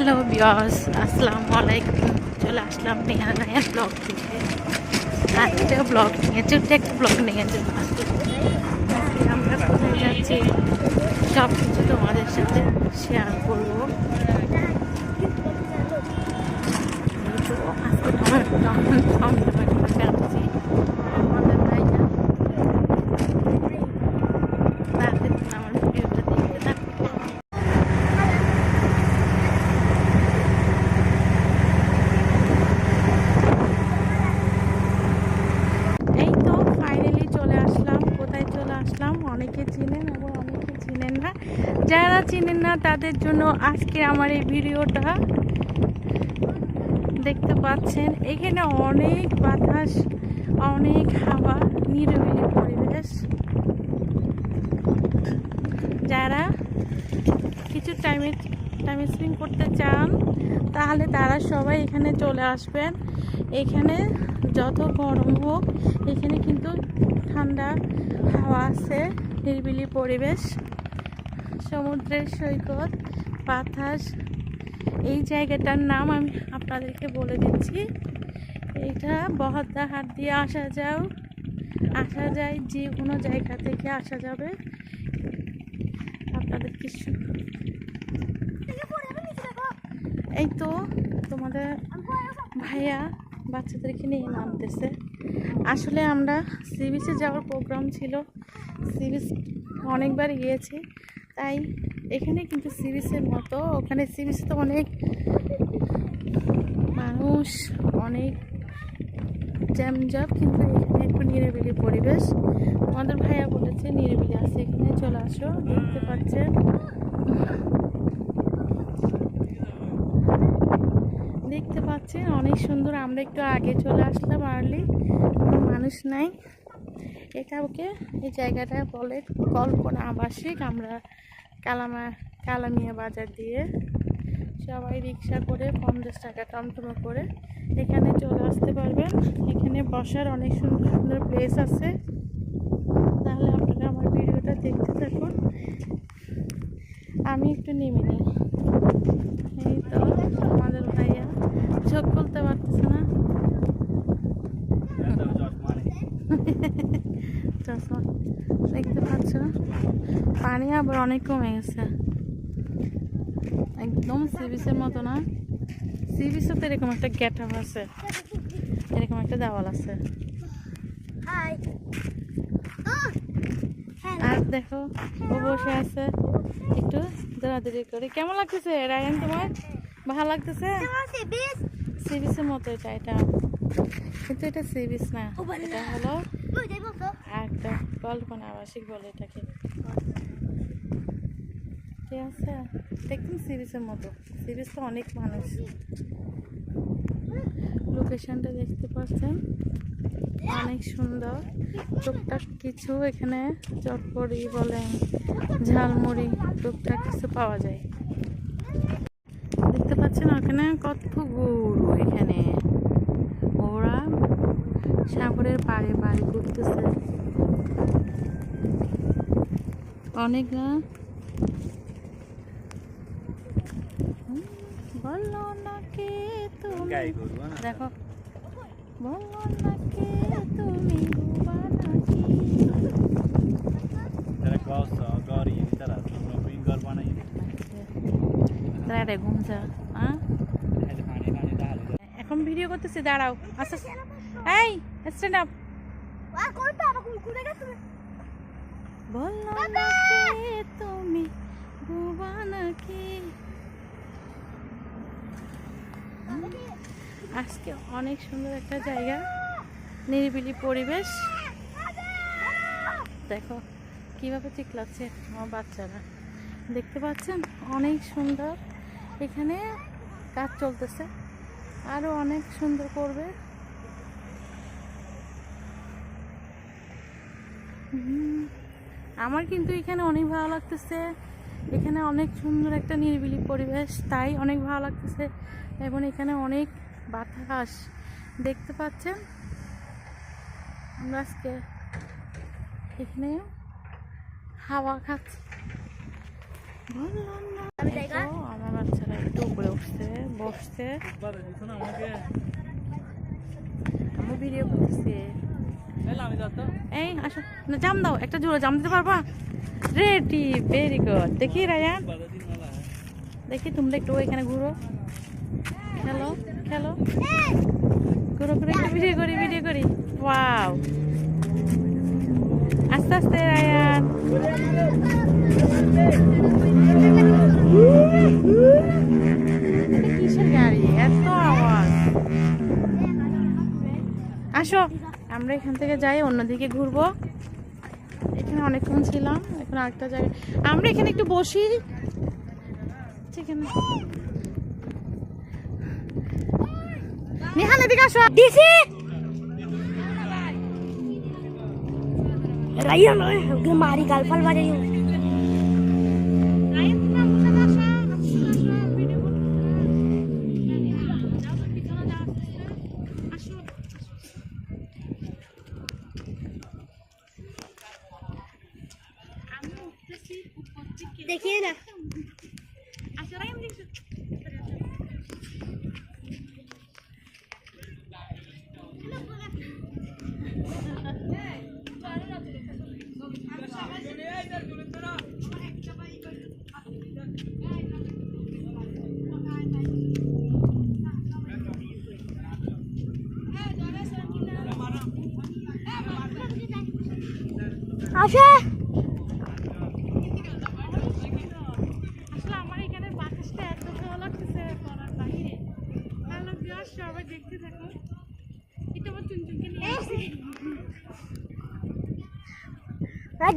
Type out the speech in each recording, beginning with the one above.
Hello viewers, আসসালামু আলাইকুম। চলে আসলাম নেহা রায়ান ব্লগ থেকে। আজকে ব্লগ নিয়ে ছোট্ট একটা ব্লগ নিয়ে চলে আসছি। আজকে আমরা কোথায় যাচ্ছি সব কিছু তোমাদের সাথে শেয়ার করবো। তো আজকে আমরা যাচ্ছি আমাদের ভাইয়া। তাদের আমার ভিডিওটা দেখতে থাকবো। এই তো ফাইনালি চলে আসলাম। কোথায় চলে আসলাম অনেকে চিনেন এবং অনেকে চিনেন না। যারা চিনেন না তাদের জন্য আজকে আমার এই ভিডিওটা। দেখতে পাচ্ছেন এখানে অনেক বাতাস, অনেক হাওয়া, নিরিবিলি পরিবেশ। যারা কিছু টাইম স্পেন্ড করতে চান তাহলে তারা সবাই এখানে চলে আসবেন। এখানে যত গরম হোক এখানে কিন্তু ঠান্ডা হাওয়া আছে, নিরিবিলি পরিবেশ, সমুদ্রের সৈকত, বাতাস। এই জায়গাটার নাম আমি আপনাদেরকে বলে দিচ্ছি। এটা বহদ্দাহাট দিয়ে আসা যায়, যে কোনো জায়গা থেকে আসা যাবে। আপনাদের কিছু এই তো তোমাদের ভাইয়া বাচ্চাদেরকে নিয়ে নামতেছে। আসলে আমরা সি বিচে যাওয়ার প্রোগ্রাম ছিল, সি বিচ অনেকবার গিয়েছি, তাই এখানে কিন্তু সি বিচের মতো, ওখানে সি বিচে তো অনেক মানুষ, অনেক জ্যামজট, কিন্তু এখানে একটু নিরিবিলি পরিবেশ। আমাদের ভাইয়া বলেছে নিরিবিলি আছে, এখানে চলে আসো। দেখতে পাচ্ছেন অনেক সুন্দর। আমরা একটু আগে চলে আসলাম, আর্লি, কোনো মানুষ নাই। এটা ওকে এই জায়গাটা বলে কল্পনা আবাসিক। আমরা কালামিয়া বাজার দিয়ে সবাই রিক্সা করে 50 টাকা টমটমে করে এখানে চলে আসতে পারবেন। এখানে বসার অনেক সুন্দর সুন্দর প্লেস আছে। তাহলে আপনারা আমার ভিডিওটা দেখতে থাকুন। আমি একটু নেমে নিই। এই তো আমাদের ভাইয়া চোখ খুলতে পারতেছে না। চশমা দেখতে পাচ্ছ, পানি আবার অনেক কমে গেছে, একদম সি বিচের মতো না। সি বিচে তো এরকম একটা গেট আপ আছে, এরকম একটা দেওয়াল আছে। আর দেখো ও বসে আছে একটু দৌড়াদৌড়ি করে। কেমন লাগতেছে রায়ান তোমার? ভালো লাগতেছে? সি বিচের মতো এটা কিন্তু এটা সি বিচ না, এটা হলো একটা কল্পনা আবাসিক বলে এটাকে। ঠিক আছে, একদম সি বিচের মতো। সি বিচ তো অনেক মানুষ। লোকেশনটা দেখতে পাচ্ছেন অনেক সুন্দর। টুকটাক কিছু এখানে চটপটি বলেন, ঝালমুড়ি, টুকটাক কিছু পাওয়া যায়। দেখতে পাচ্ছেন ওখানে কত গরু। এখানে ওরা সাগরের পাড়ে ঘুরতেছে অনেক। বলো না কে তুমি, দেখো, বলো না কে তুমি নাকি। ঘুমছে। এখন ভিডিও করতেছি, দাঁড়াও। আচ্ছা এই স্ট্যান্ড আপ। বলো না কে তুমি বুবা নাকি। আজকে অনেক সুন্দর একটা জায়গা, নিরিবিলি পরিবেশ। দেখো কিভাবে চিল্লাচ্ছে আমার বাচ্চারা, দেখতে পাচ্ছেন অনেক সুন্দর। এখানে কাজ চলতেছে, আরো অনেক সুন্দর করবে। আমার কিন্তু এখানে অনেক ভালো লাগতেছে। এখানে অনেক সুন্দর একটা নিরিবিলি পরিবেশ, তাই অনেক ভালো লাগতেছে। এবং এখানে অনেক বাতাস দেখতে পাচ্ছেন। আমরা আজকে এখানে হাওয়া খাচ্ছি। আমার বাচ্চারা একটু উপরে উঠছে বসছে, আমি ভিডিও করছি। এই আসো না, জাম দাও, একটা জোড়া জাম দিতে পারবা? Ready, very good. দেখি রায়ান, দেখি তোমরা একটু এখানে ঘুরো, খেলো খেলো, ঘুরো ঘুরো, একটু ভিডিও করি ভিডিও করি। ওয়াও, আস্তে আস্তে রায়ান। এটা কিসের গাড়ি, এত আওয়াজ? আসো আমরা এখান থেকে যাই, অন্যদিকে ঘুরবো। এখানে অনেকক্ষণ ছিলাম, এখন আরেকটা জায়গায় আমরা এখানে একটু বসি। নিহান এদিকে আসো। দিছি রাইয়া নয় ওকে মারি গালফাল বাজে। देखिए ना आशा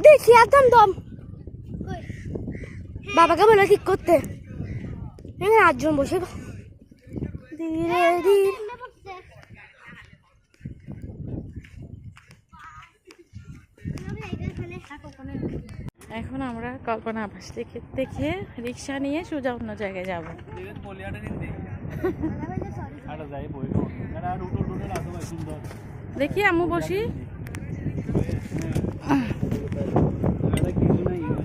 দেখছি একদম দম বাবাকে বলে ঠিক করতে। এখানে 8 জন বসে ধীরে ধীরে। এখন আমরা কল্পনা আবাস দেখে দেখে রিক্সা নিয়ে সোজা অন্য জায়গায় যাব। দেখি আম্মু বসি।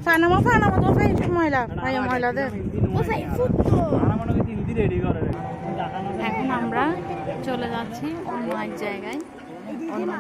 ফানামা ফানামা তো ফাই ময়লা ভাই ময়লাদের। এখন আমরা চলে যাচ্ছি অন্য এক জায়গায়, অন্য